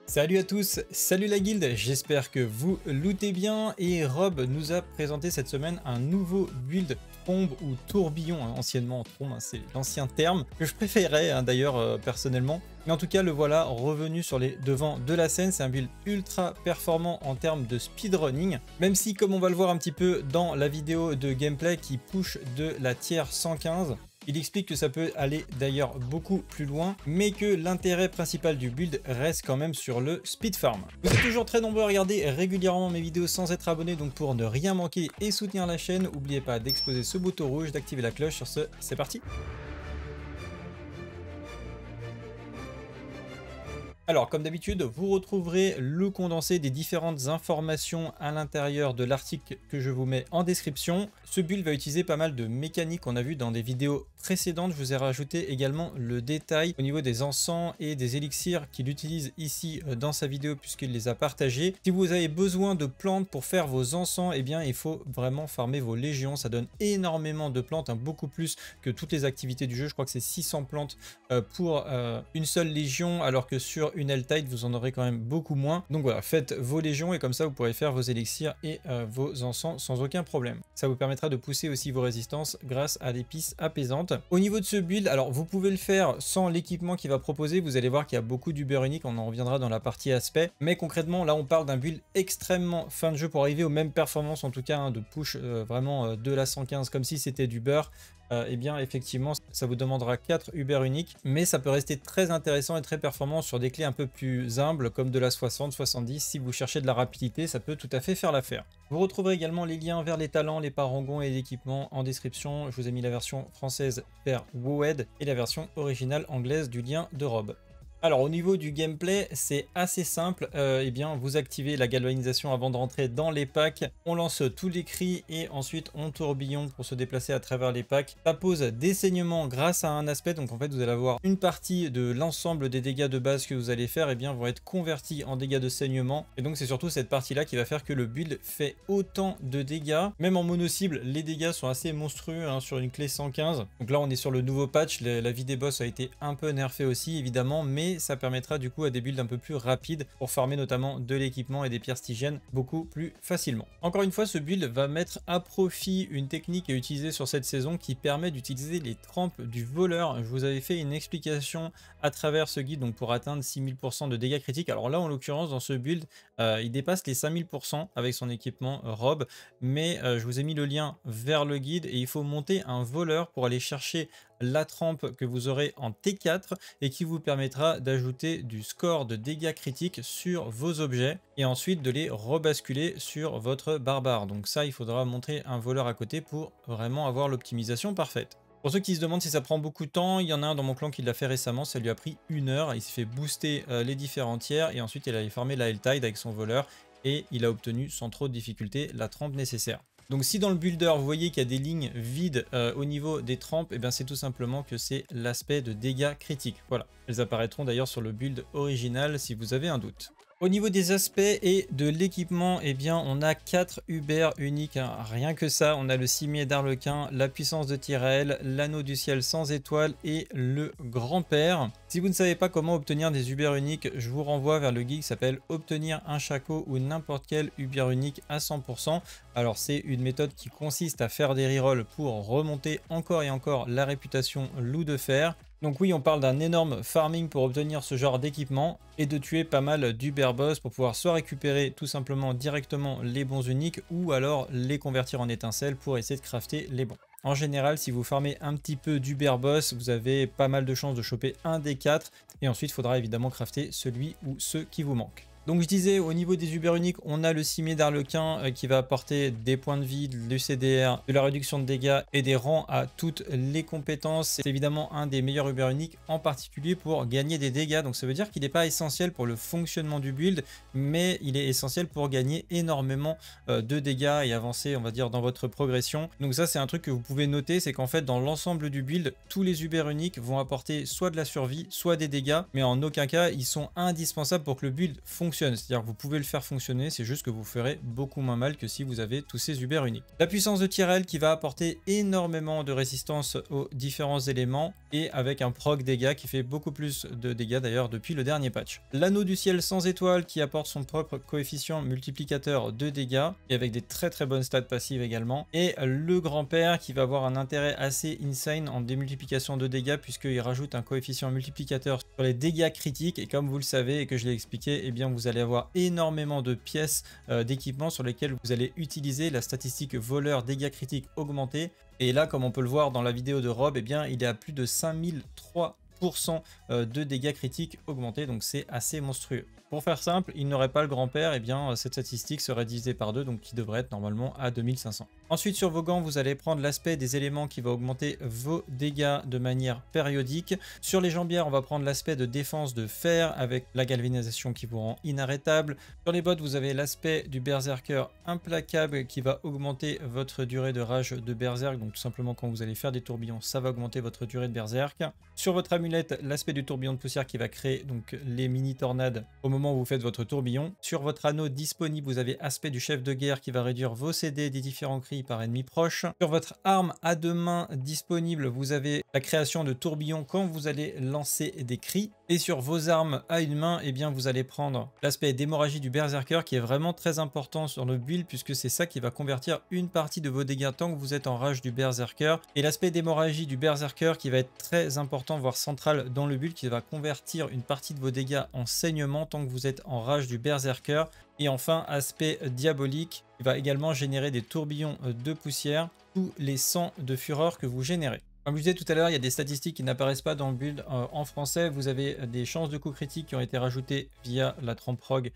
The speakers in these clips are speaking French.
Salut à tous, salut la guilde, j'espère que vous lootez bien et Rob nous a présenté cette semaine un nouveau build trombe ou tourbillon, anciennement trombe, c'est l'ancien terme que je préférais d'ailleurs personnellement. Mais en tout cas le voilà revenu sur les devants de la scène, c'est un build ultra performant en termes de speedrunning, même si comme on va le voir un petit peu dans la vidéo de gameplay qui push de la tier 115, il explique que ça peut aller d'ailleurs beaucoup plus loin, mais que l'intérêt principal du build reste quand même sur le speed farm. Vous êtes toujours très nombreux à regarder régulièrement mes vidéos sans être abonné, donc pour ne rien manquer et soutenir la chaîne, n'oubliez pas d'exploser ce bouton rouge, d'activer la cloche. Sur ce, c'est parti. Alors, comme d'habitude, vous retrouverez le condensé des différentes informations à l'intérieur de l'article que je vous mets en description. Ce build va utiliser pas mal de mécaniques qu'on a vu dans des vidéos précédentes. Je vous ai rajouté également le détail au niveau des encens et des élixirs qu'il utilise ici dans sa vidéo puisqu'il les a partagés. Si vous avez besoin de plantes pour faire vos encens, eh bien, il faut vraiment farmer vos légions. Ça donne énormément de plantes, beaucoup plus que toutes les activités du jeu. Je crois que c'est 600 plantes pour une seule légion, alors que sur une L-Tide, vous en aurez quand même beaucoup moins. Donc voilà, faites vos légions et comme ça, vous pourrez faire vos élixirs et vos encens sans aucun problème. Ça vous permettra de pousser aussi vos résistances grâce à l'épice apaisante. Au niveau de ce build, alors vous pouvez le faire sans l'équipement qu'il va proposer. Vous allez voir qu'il y a beaucoup d'Uber unique, on en reviendra dans la partie aspect. Mais concrètement, là, on parle d'un build extrêmement fin de jeu pour arriver aux mêmes performances, en tout cas, de push vraiment de la 115 comme si c'était du beurre. Eh bien effectivement ça vous demandera 4 Uber uniques, mais ça peut rester très intéressant et très performant sur des clés un peu plus humbles comme de la 60, 70. Si vous cherchez de la rapidité, ça peut tout à fait faire l'affaire. Vous retrouverez également les liens vers les talents, les parangons et les équipements en description. Je vous ai mis la version française vers WoWed et la version originale anglaise du lien de Rob. Alors au niveau du gameplay, c'est assez simple. Eh bien, vous activez la galvanisation avant de rentrer dans les packs. On lance tous les cris et ensuite on tourbillon pour se déplacer à travers les packs. Ça pose des saignements grâce à un aspect. Donc en fait, vous allez avoir une partie de l'ensemble des dégâts de base que vous allez faire, eh bien, vont être convertis en dégâts de saignement. Et donc c'est surtout cette partie-là qui va faire que le build fait autant de dégâts. Même en mono-cible, les dégâts sont assez monstrueux sur une clé 115. Donc là, on est sur le nouveau patch. La vie des boss a été un peu nerfée aussi, évidemment, mais ça permettra du coup à des builds un peu plus rapides pour farmer notamment de l'équipement et des pierres stygiennes beaucoup plus facilement. Encore une fois, ce build va mettre à profit une technique à utiliser sur cette saison qui permet d'utiliser les trempes du voleur. Je vous avais fait une explication à travers ce guide donc pour atteindre 6000% de dégâts critiques. Alors là, en l'occurrence, dans ce build, il dépasse les 5000% avec son équipement Rob, mais je vous ai mis le lien vers le guide et il faut monter un voleur pour aller chercher la trempe que vous aurez en T4 et qui vous permettra d'ajouter du score de dégâts critiques sur vos objets et ensuite de les rebasculer sur votre barbare. Donc ça, il faudra monter un voleur à côté pour vraiment avoir l'optimisation parfaite. Pour ceux qui se demandent si ça prend beaucoup de temps, il y en a un dans mon clan qui l'a fait récemment, ça lui a pris 1 heure, il s'est fait booster les différents tiers et ensuite il a farmé la L-Tide avec son voleur et il a obtenu sans trop de difficulté la trempe nécessaire. Donc si dans le builder vous voyez qu'il y a des lignes vides au niveau des trempes, et bien c'est tout simplement que c'est l'aspect de dégâts critiques. Voilà, elles apparaîtront d'ailleurs sur le build original si vous avez un doute. Au niveau des aspects et de l'équipement, eh bien on a 4 Uber uniques, rien que ça. On a le cimier d'Arlequin, la puissance de Tyrael, l'anneau du ciel sans étoile et le grand-père. Si vous ne savez pas comment obtenir des Uber uniques, je vous renvoie vers le guide qui s'appelle obtenir un Shaco ou n'importe quel Uber unique à 100%. Alors c'est une méthode qui consiste à faire des rerolls pour remonter encore et encore la réputation loup de fer. Donc oui, on parle d'un énorme farming pour obtenir ce genre d'équipement et de tuer pas mal d'Uber boss pour pouvoir soit récupérer tout simplement directement les bons uniques ou alors les convertir en étincelles pour essayer de crafter les bons. En général, si vous farmez un petit peu d'Uber boss, vous avez pas mal de chances de choper un des 4 et ensuite il faudra évidemment crafter celui ou ceux qui vous manquent. Donc je disais, au niveau des Uber uniques, on a le cimier d'Arlequin qui va apporter des points de vie, du CDR, de la réduction de dégâts et des rangs à toutes les compétences. C'est évidemment un des meilleurs Uber uniques, en particulier pour gagner des dégâts. Donc ça veut dire qu'il n'est pas essentiel pour le fonctionnement du build, mais il est essentiel pour gagner énormément de dégâts et avancer, on va dire, dans votre progression. Donc ça, c'est un truc que vous pouvez noter, c'est qu'en fait, dans l'ensemble du build, tous les Uber uniques vont apporter soit de la survie, soit des dégâts, mais en aucun cas, ils sont indispensables pour que le build fonctionne fonctionne, c'est-à-dire que vous pouvez le faire fonctionner, c'est juste que vous ferez beaucoup moins mal que si vous avez tous ces Uber uniques. La puissance de Tyrell qui va apporter énormément de résistance aux différents éléments et avec un proc dégâts qui fait beaucoup plus de dégâts d'ailleurs depuis le dernier patch. L'anneau du ciel sans étoile qui apporte son propre coefficient multiplicateur de dégâts et avec des très bonnes stats passives également. Et le grand-père qui va avoir un intérêt assez insane en démultiplication de dégâts puisqu'il rajoute un coefficient multiplicateur sur les dégâts critiques et comme vous le savez et que je l'ai expliqué, eh bien vous allez avoir énormément de pièces d'équipement sur lesquelles vous allez utiliser la statistique voleur dégâts critiques augmentée. Et là, comme on peut le voir dans la vidéo de Rob, eh bien il est à plus de 5003% de dégâts critiques augmentés, donc c'est assez monstrueux. Pour faire simple, il n'aurait pas le grand-père, et bien cette statistique serait divisée par 2, donc qui devrait être normalement à 2500. Ensuite sur vos gants, vous allez prendre l'aspect des éléments qui va augmenter vos dégâts de manière périodique. Sur les jambières, on va prendre l'aspect de défense de fer avec la galvanisation qui vous rend inarrêtable. Sur les bottes, vous avez l'aspect du berserker implacable qui va augmenter votre durée de rage de berserk, donc tout simplement quand vous allez faire des tourbillons, ça va augmenter votre durée de berserk. Sur votre amulette, l'aspect du tourbillon de poussière qui va créer donc les mini tornades au moment où vous faites votre tourbillon. Sur votre anneau disponible, vous avez aspect du chef de guerre qui va réduire vos CD des différents cris par ennemi proche. Sur votre arme à deux mains disponible, vous avez la création de tourbillons quand vous allez lancer des cris. Et sur vos armes à une main, eh bien vous allez prendre l'aspect d'hémorragie du berserker qui est vraiment très important sur le build puisque c'est ça qui va convertir une partie de vos dégâts tant que vous êtes en rage du berserker. Et l'aspect d'hémorragie du berserker qui va être très important voire central dans le build qui va convertir une partie de vos dégâts en saignement tant que vous êtes en rage du berserker. Et enfin aspect diabolique qui va également générer des tourbillons de poussière tous les 100 de fureur que vous générez. Comme je disais tout à l'heure, il y a des statistiques qui n'apparaissent pas dans le build en français. Vous avez des chances de coups critiques qui ont été rajoutées via la trempe rogue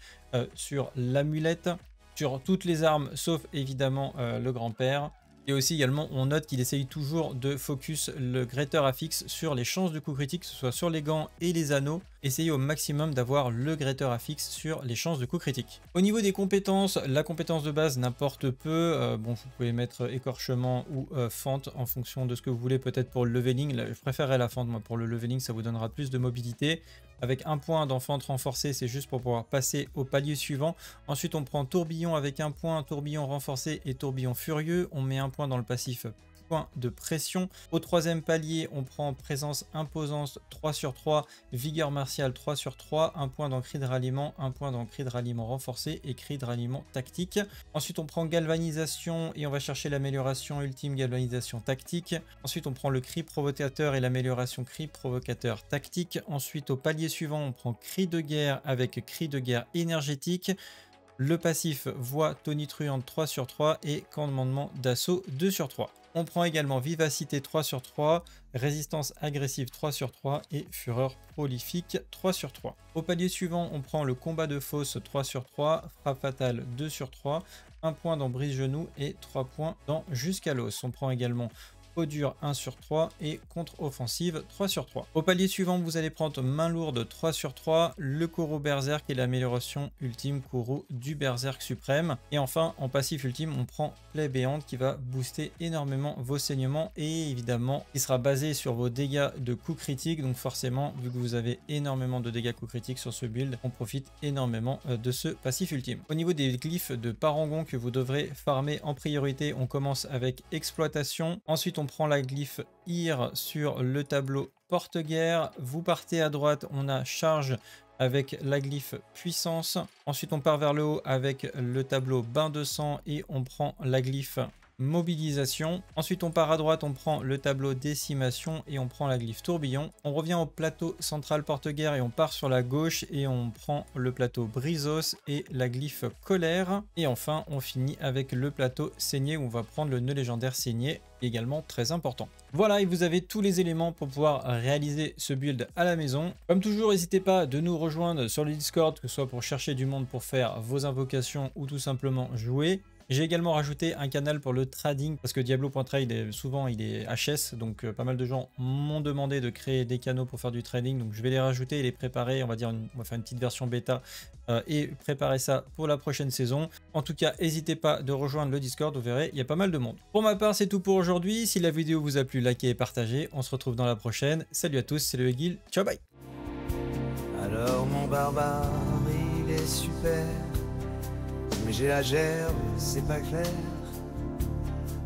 sur l'amulette, sur toutes les armes, sauf évidemment le grand-père. Et aussi également, on note qu'il essaye toujours de focus le Greater Affix sur les chances de coups critiques, que ce soit sur les gants et les anneaux. Essayez au maximum d'avoir le Greater Affix sur les chances de coups critiques. Au niveau des compétences, la compétence de base n'importe peu. Bon, vous pouvez mettre écorchement ou fente en fonction de ce que vous voulez, peut-être pour le leveling. Là, je préférerais la fente, moi, pour le leveling, ça vous donnera plus de mobilité. Avec un point d'enfante renforcé, c'est juste pour pouvoir passer au palier suivant. Ensuite, on prend tourbillon avec un point, tourbillon renforcé et tourbillon furieux. On met un point dans le passif point de pression. Au troisième palier, on prend présence imposante 3/3, vigueur martiale 3/3, un point dans cri de ralliement, un point dans cri de ralliement renforcé et cri de ralliement tactique. Ensuite, on prend galvanisation et on va chercher l'amélioration ultime galvanisation tactique. Ensuite, on prend le cri provocateur et l'amélioration cri provocateur tactique. Ensuite, au palier suivant, on prend cri de guerre avec cri de guerre énergétique. Le passif voix tonitruante 3/3 et commandement d'assaut 2/3. On prend également vivacité 3/3, résistance agressive 3/3 et fureur prolifique 3/3. Au palier suivant, on prend le combat de fosse 3/3, frappe fatale 2/3, un point dans brise-genou et 3 points dans jusqu'à l'os. On prend également peau dure 1/3 et contre-offensive 3/3. Au palier suivant, vous allez prendre main lourde 3/3, le Kourou Berserk et l'amélioration ultime Kourou du Berserk suprême. Et enfin, en passif ultime, on prend plaie béante qui va booster énormément vos saignements et évidemment, il sera basé sur vos dégâts de coups critiques. Donc forcément, vu que vous avez énormément de dégâts coups critiques sur ce build, on profite énormément de ce passif ultime. Au niveau des glyphes de parangon que vous devrez farmer en priorité, on commence avec exploitation. Ensuite, on prend la glyphe IR sur le tableau porte-guerre. Vous partez à droite, on a charge avec la glyphe puissance. Ensuite, on part vers le haut avec le tableau bain de sang et on prend la glyphe mobilisation. Ensuite, on part à droite, on prend le tableau décimation et on prend la glyphe tourbillon. On revient au plateau central porte-guerre et on part sur la gauche et on prend le plateau brisos et la glyphe colère. Et enfin, on finit avec le plateau saigné où on va prendre le nœud légendaire saigné, également très important. Voilà, et vous avez tous les éléments pour pouvoir réaliser ce build à la maison. Comme toujours, n'hésitez pas de nous rejoindre sur le Discord, que ce soit pour chercher du monde pour faire vos invocations ou tout simplement jouer. J'ai également rajouté un canal pour le trading parce que Diablo.trade souvent il est HS, donc pas mal de gens m'ont demandé de créer des canaux pour faire du trading, donc je vais les rajouter et les préparer. On va faire une petite version bêta et préparer ça pour la prochaine saison. En tout cas, n'hésitez pas de rejoindre le Discord, vous verrez, il y a pas mal de monde. Pour ma part, c'est tout pour aujourd'hui. Si la vidéo vous a plu, likez et partagez. On se retrouve dans la prochaine. Salut à tous, c'est le Egil. Ciao, bye. Alors mon barbare, il est c'est super, mais j'ai la gerbe, c'est pas clair.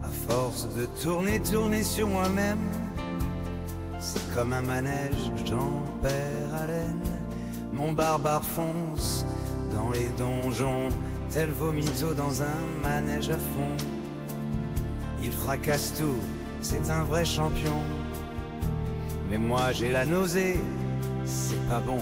À force de tourner, tourner sur moi-même, c'est comme un manège, j'en perds haleine. Mon barbare fonce dans les donjons, tel vomito dans un manège à fond. Il fracasse tout, c'est un vrai champion. Mais moi j'ai la nausée, c'est pas bon.